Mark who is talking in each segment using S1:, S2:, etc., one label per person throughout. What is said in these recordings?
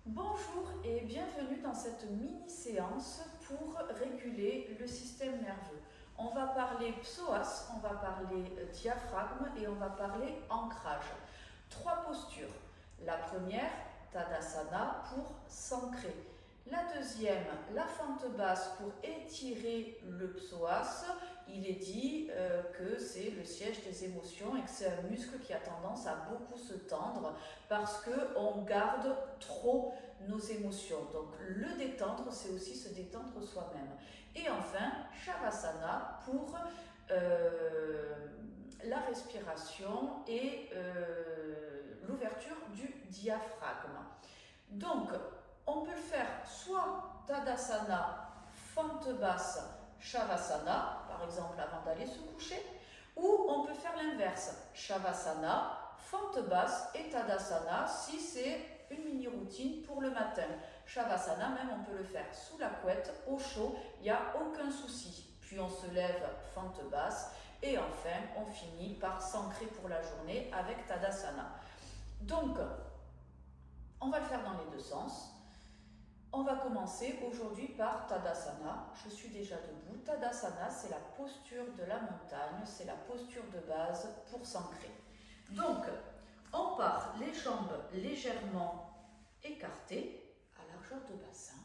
S1: Bonjour et bienvenue dans cette mini-séance pour réguler le système nerveux. On va parler psoas, on va parler diaphragme et on va parler ancrage. Trois postures. La première, Tadasana pour s'ancrer. La deuxième, la fente basse pour étirer le psoas. Il est dit que c'est le siège des émotions et que c'est un muscle qui a tendance à beaucoup se tendre parce qu'on garde trop nos émotions. Donc le détendre, c'est aussi se détendre soi-même. Et enfin, Shavasana pour la respiration et l'ouverture du diaphragme. Donc, on peut le faire soit Tadasana, fente basse, Shavasana, par exemple avant d'aller se coucher, ou on peut faire l'inverse, Shavasana, fente basse et Tadasana si c'est une mini-routine pour le matin. Shavasana, même on peut le faire sous la couette, au chaud, il n'y a aucun souci. Puis on se lève, fente basse, et enfin on finit par s'ancrer pour la journée avec Tadasana. Donc, on va le faire dans les deux sens. On va commencer aujourd'hui par Tadasana. Je suis déjà debout. Tadasana, c'est la posture de la montagne, c'est la posture de base pour s'ancrer. Donc, on part les jambes légèrement écartées, à largeur de bassin.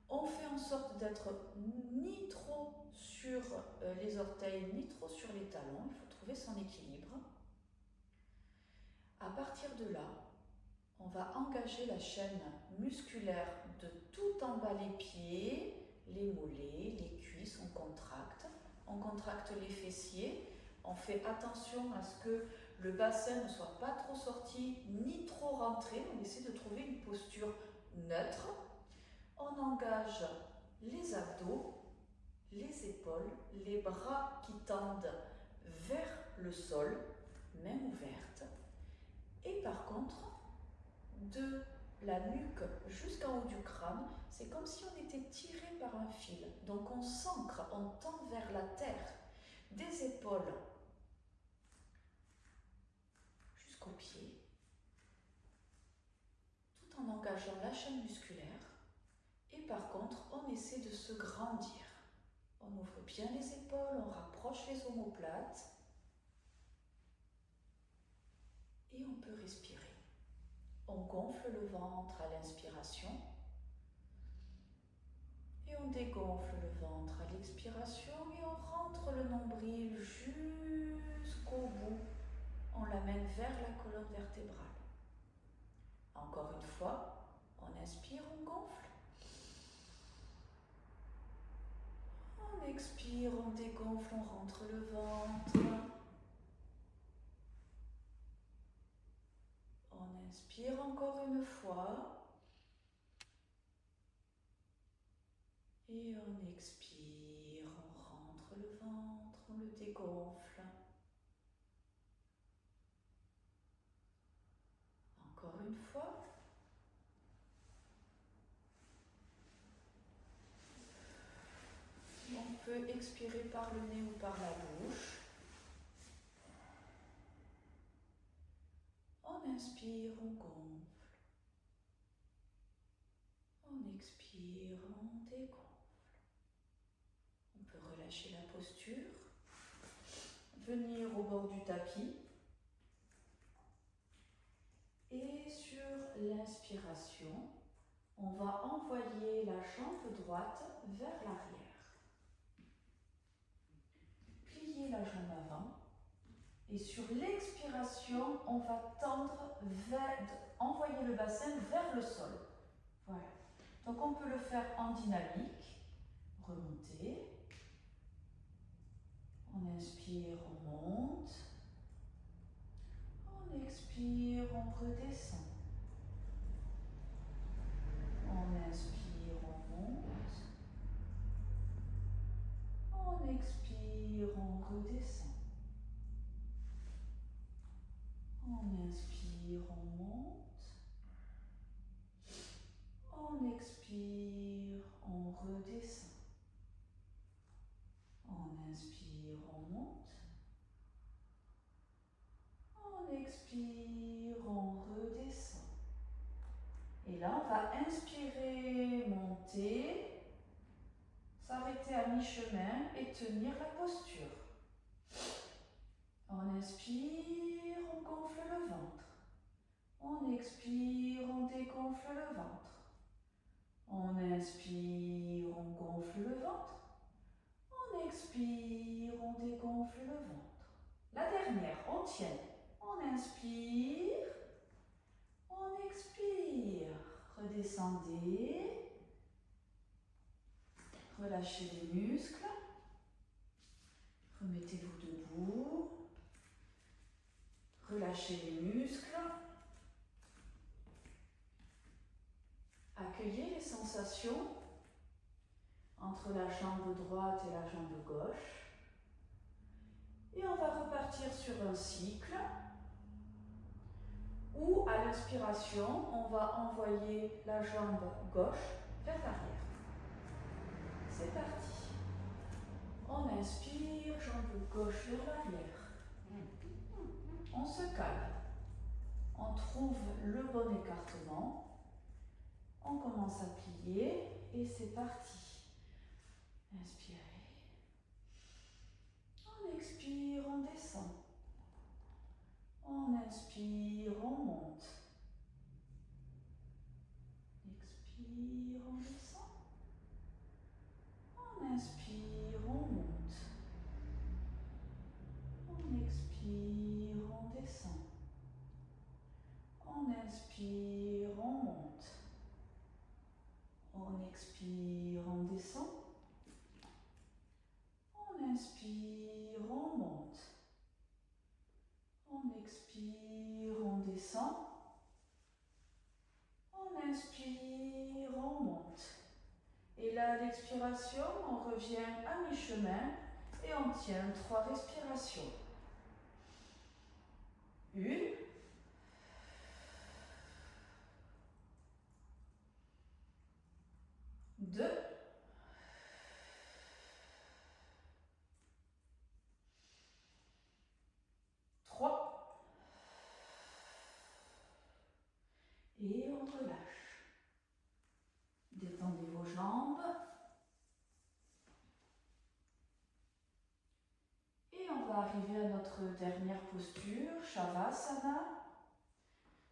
S1: On fait en sorte d'être ni trop sur les orteils, ni trop sur les talons. Il faut trouver son équilibre. À partir de là, on va engager la chaîne musculaire de tout en bas les pieds, les mollets, les cuisses, on contracte les fessiers, on fait attention à ce que le bassin ne soit pas trop sorti ni trop rentré, on essaie de trouver une posture neutre. On engage les abdos, les épaules, les bras qui tendent vers le sol, main ouverte. Et par contre, de la nuque jusqu'en haut du crâne, c'est comme si on était tiré par un fil. Donc on s'ancre, on tend vers la terre, des épaules jusqu'aux pieds, tout en engageant la chaîne musculaire. Et par contre, on essaie de se grandir. On ouvre bien les épaules, on rapproche les omoplates et on peut respirer. On gonfle le ventre à l'inspiration et on dégonfle le ventre à l'expiration et on rentre le nombril jusqu'au bout. On l'amène vers la colonne vertébrale. Encore une fois, on inspire, on gonfle. On expire, on dégonfle, on rentre le ventre. On inspire encore une fois. Et on expire, on rentre le ventre, on le dégonfle. Encore une fois. On peut expirer par le nez ou par la bouche. On inspire, on gonfle. On expire, on dégonfle. On peut relâcher la posture, venir au bord du tapis et sur l'inspiration, on va envoyer la jambe droite vers l'arrière. Plier la jambe avant et sur l'expiration, on va envoyer le bassin vers le sol. Voilà. Donc on peut le faire en dynamique, remonter. On inspire, on monte. On expire, on redescend. On inspire, on monte. On expire, on redescend. On inspire, on monte. On expire, on redescend. On inspire, on monte. On expire, on redescend. là, on va inspirer, monter, s'arrêter à mi-chemin et tenir la posture. On inspire, on gonfle le ventre. On expire, on dégonfle le ventre. On inspire, on gonfle le ventre. On expire, on dégonfle le ventre. La dernière, on tient. On inspire, on expire. Redescendez. Relâchez les muscles. Remettez-vous debout. Relâchez les muscles. Accueillez les sensations entre la jambe droite et la jambe gauche. Et on va repartir sur un cycle où, à l'inspiration, on va envoyer la jambe gauche vers l'arrière. C'est parti. On inspire, jambe gauche vers l'arrière. On se calme. On trouve le bon écartement. On commence à plier et c'est parti. Inspirez. On expire, on descend. On inspire, on monte. Expire, on descend. On inspire, on monte. On expire, on descend. On inspire, on monte. On expire, on descend. On inspire, on monte. On expire, on descend. On inspire, on monte. Et là, à l'expiration, on revient à mi-chemin et on tient 3 respirations. 1. 2. 3. Et on relâche. Détendez vos jambes. Et on va arriver à notre dernière posture, Shavasana.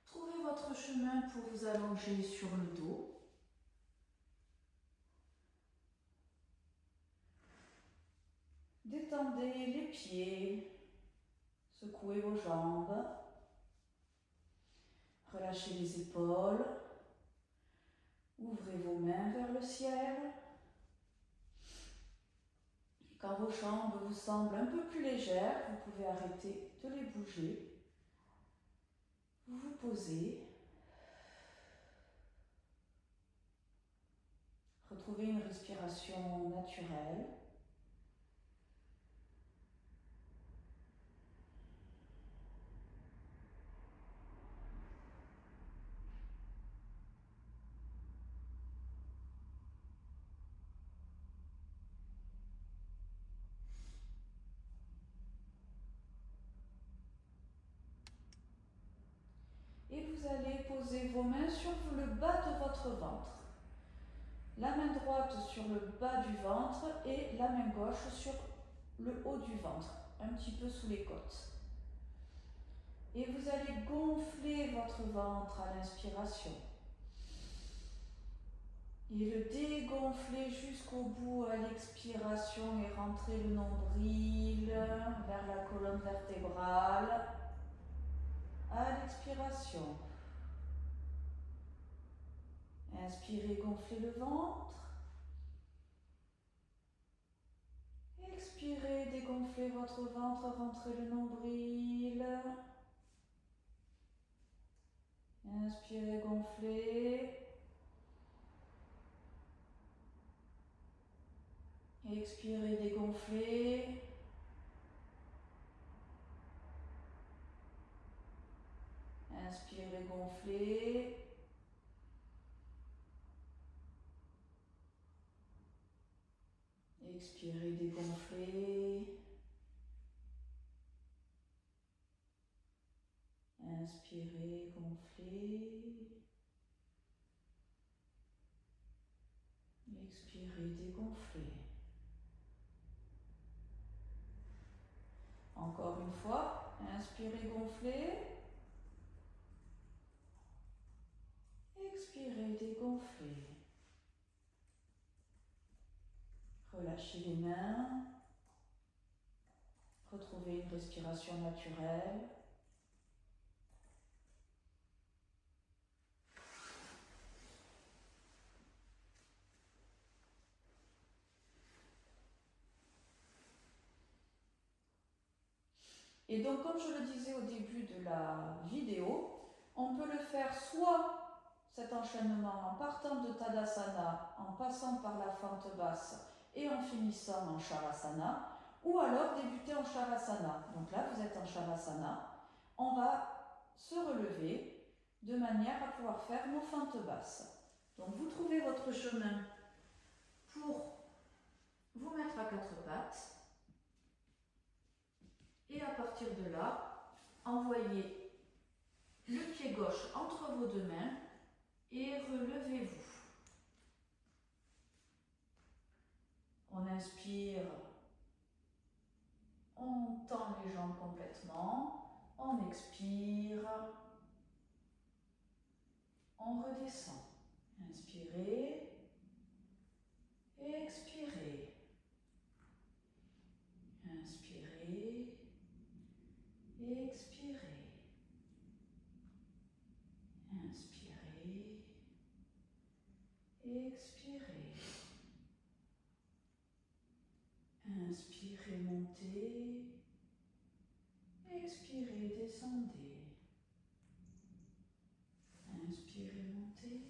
S1: Trouvez votre chemin pour vous allonger sur le dos. Détendez les pieds. Secouez vos jambes. Relâchez les épaules. Ouvrez vos mains vers le ciel. Quand vos jambes vous semblent un peu plus légères, vous pouvez arrêter de les bouger. Vous vous posez. Retrouvez une respiration naturelle. Et vous allez poser vos mains sur le bas de votre ventre. La main droite sur le bas du ventre et la main gauche sur le haut du ventre, un petit peu sous les côtes. Et vous allez gonfler votre ventre à l'inspiration. Et le dégonfler jusqu'au bout à l'expiration et rentrer le nombril vers la colonne vertébrale. À l'expiration. Inspirez, gonflez le ventre. Expirez, dégonflez votre ventre, rentrez le nombril. Inspirez, gonflez. Expirez, dégonflez. Inspirez, gonflez. Expirez, dégonflez. Inspirez, gonflez. Inspirez, dégonflez. Encore une fois, inspirez, gonflez. Expirez, dégonflez. Relâchez les mains. Retrouvez une respiration naturelle. Et donc, comme je le disais au début de la vidéo, on peut le faire soit cet enchaînement en partant de Tadasana, en passant par la fente basse et en finissant en Shavasana, ou alors débuter en Shavasana. Donc là, vous êtes en Shavasana. On va se relever de manière à pouvoir faire nos fentes basses. Donc vous trouvez votre chemin pour vous mettre à quatre pattes. Et à partir de là, envoyez le pied gauche entre vos deux mains et relevez-vous. On inspire, on tend les jambes complètement, on expire, on redescend. Inspirez, expirez. Inspirez, expirez. Inspirez, expirez. Inspirez, montez. Expirez, descendez. Inspirez, montez.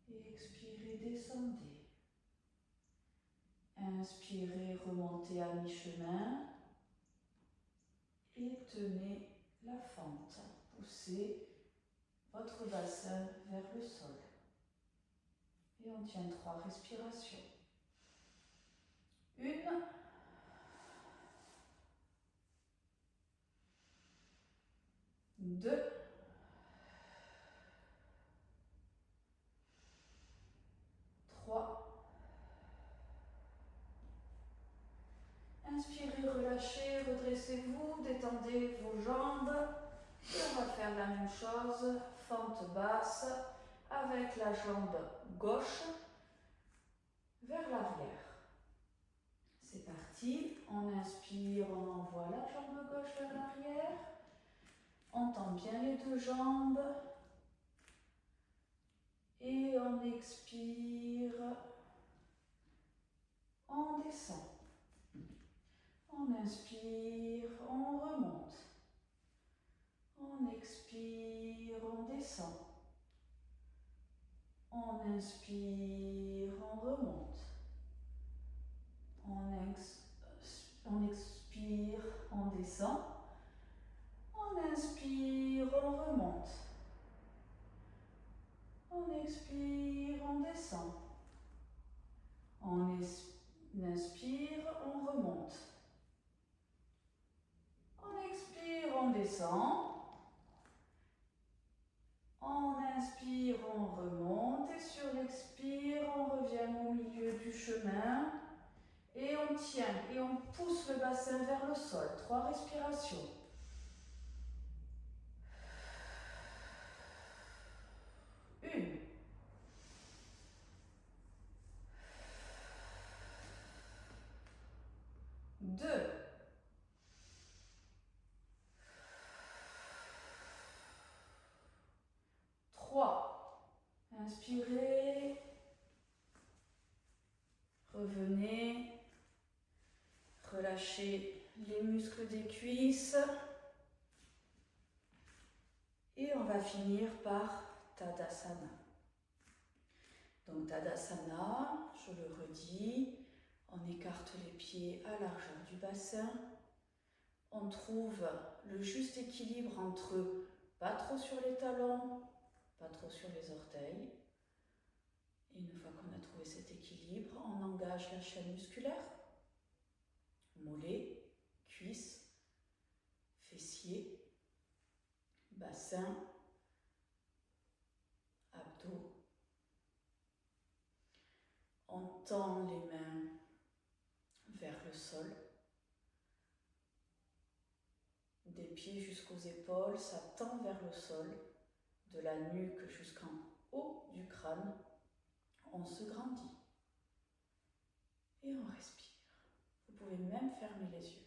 S1: Expirez, descendez. Inspirez, remontez à mi-chemin. Et tenez la fente. Poussez votre bassin vers le sol. Et on tient 3 respirations. 1, 2, 3. Inspirez, relâchez, redressez-vous, détendez vos jambes. Et on va faire la même chose, fente basse, avec la jambe gauche vers l'arrière. C'est parti, on inspire, on envoie la jambe gauche vers l'arrière. On tend bien les deux jambes. Et on expire, on descend. On inspire, on remonte. On expire, on descend. On inspire, on remonte. On expire, on descend. On inspire, on remonte. On expire, on descend. On inspire, on remonte. On expire, on descend. On inspire, on remonte. Et sur l'expire, on revient au milieu du chemin. Et on tient et on pousse le bassin vers le sol. 3 respirations. 1. 2. 3. Inspirez. Revenez. Relâchez les muscles des cuisses. Et on va finir par Tadasana. Donc Tadasana, je le redis, on écarte les pieds à largeur du bassin. On trouve le juste équilibre entre pas trop sur les talons, pas trop sur les orteils. Et une fois qu'on a trouvé cet équilibre, on engage la chaîne musculaire. Mollets, cuisses, fessiers, bassin, abdos. tend les mains vers le sol. Des pieds jusqu'aux épaules, ça tend vers le sol, de la nuque jusqu'en haut du crâne. On se grandit et on respire. Vous pouvez même fermer les yeux.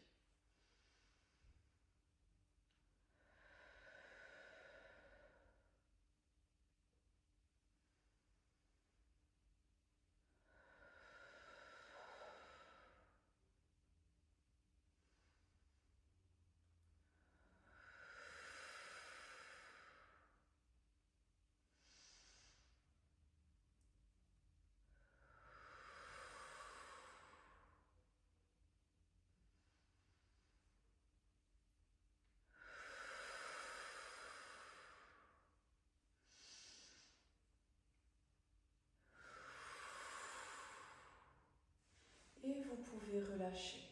S1: Et vous pouvez relâcher.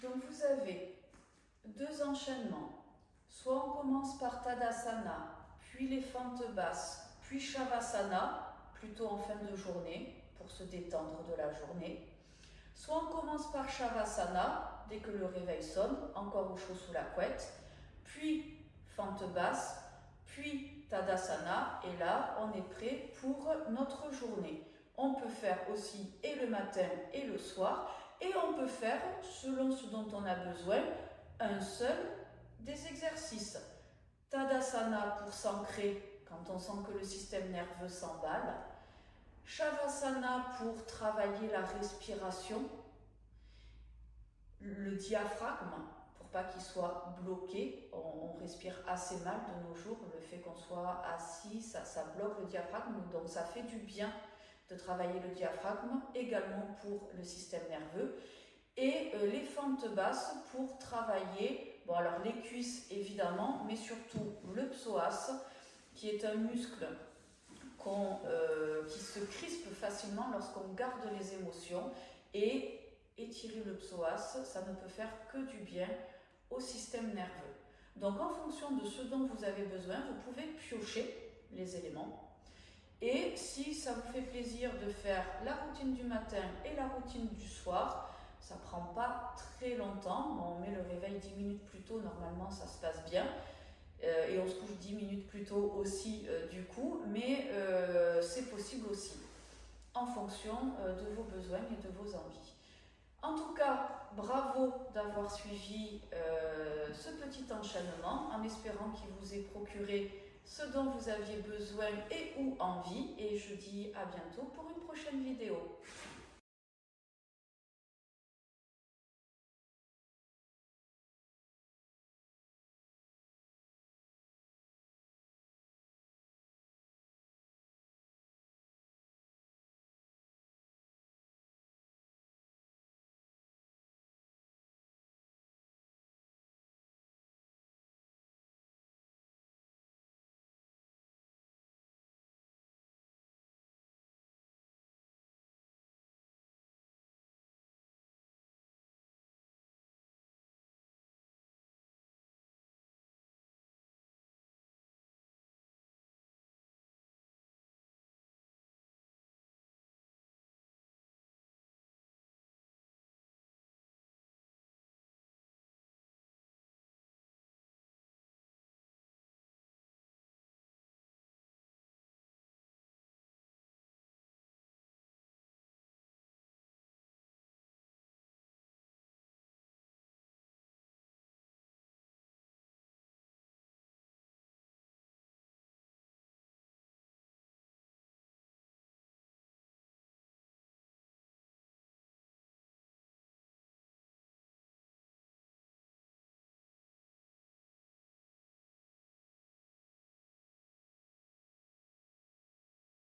S1: Donc vous avez deux enchaînements. Soit on commence par Tadasana, puis les fentes basses, puis Shavasana, plutôt en fin de journée, pour se détendre de la journée. Soit on commence par Shavasana, dès que le réveil sonne, encore au chaud sous la couette, puis fente basse, puis Tadasana, et là on est prêt pour notre journée. On peut faire aussi et le matin et le soir, et on peut faire, selon ce dont on a besoin, un seul des exercices. Tadasana pour s'ancrer quand on sent que le système nerveux s'emballe. Shavasana pour travailler la respiration, le diaphragme, pour pas qu'il soit bloqué. On respire assez mal de nos jours, le fait qu'on soit assis, ça bloque le diaphragme, donc ça fait du bien de travailler le diaphragme, également pour le système nerveux. Et les fentes basses pour travailler, bon alors les cuisses évidemment, mais surtout le psoas, qui est un muscle qui se crispe facilement lorsqu'on garde les émotions, et étirer le psoas, ça ne peut faire que du bien au système nerveux. Donc en fonction de ce dont vous avez besoin, vous pouvez piocher les éléments. Et si ça vous fait plaisir de faire la routine du matin et la routine du soir, ça prend pas très longtemps, on met le réveil 10 minutes plus tôt, normalement ça se passe bien. Et on se couche 10 minutes plus tôt aussi du coup, mais c'est possible aussi en fonction de vos besoins et de vos envies. En tout cas, bravo d'avoir suivi ce petit enchaînement, en espérant qu'il vous ait procuré ce dont vous aviez besoin et ou envie, et je dis à bientôt pour une prochaine vidéo.